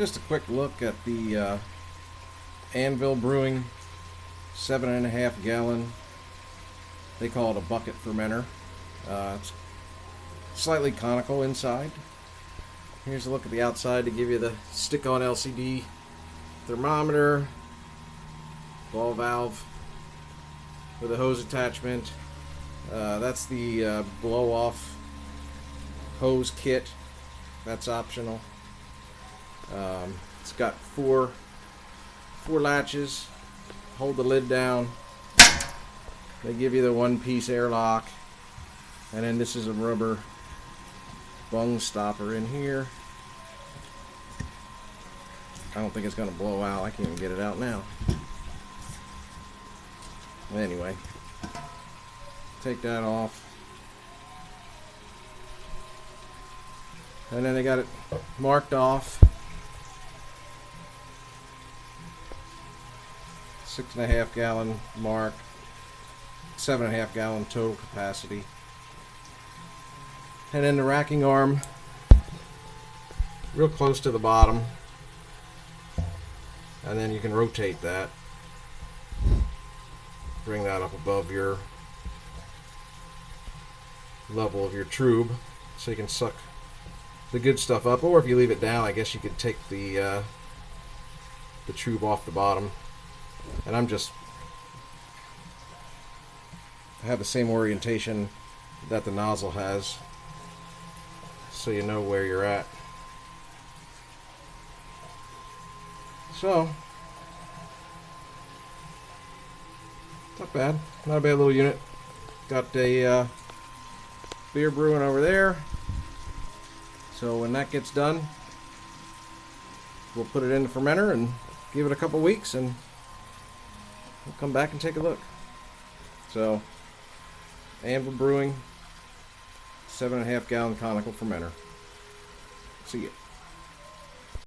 Just a quick look at the Anvil Brewing 7.5 gallon. They call it a bucket fermenter. It's slightly conical inside. Here's a look at the outside to give you the stick-on LCD thermometer, ball valve with a hose attachment. That's the blow-off hose kit. That's optional. It's got four latches. Hold the lid down. They give you the one-piece airlock, and then this is a rubber bung stopper in here. I don't think it's going to blow out. I can't even get it out now. Anyway, take that off. And then they got it marked off. 6.5 gallon mark. 7.5 gallon total capacity. And then the racking arm, real close to the bottom. And then you can rotate that. Bring that up above your level of your tube so you can suck the good stuff up. Or if you leave it down, I guess you could take the tube off the bottom. And I have the same orientation that the nozzle has, so you know where you're at. So, not bad. Not a bad little unit. Got a beer brewing over there. So when that gets done, we'll put it in the fermenter and give it a couple weeks, and we'll come back and take a look. So, Anvil Brewing 7.5 gallon conical fermenter. See ya.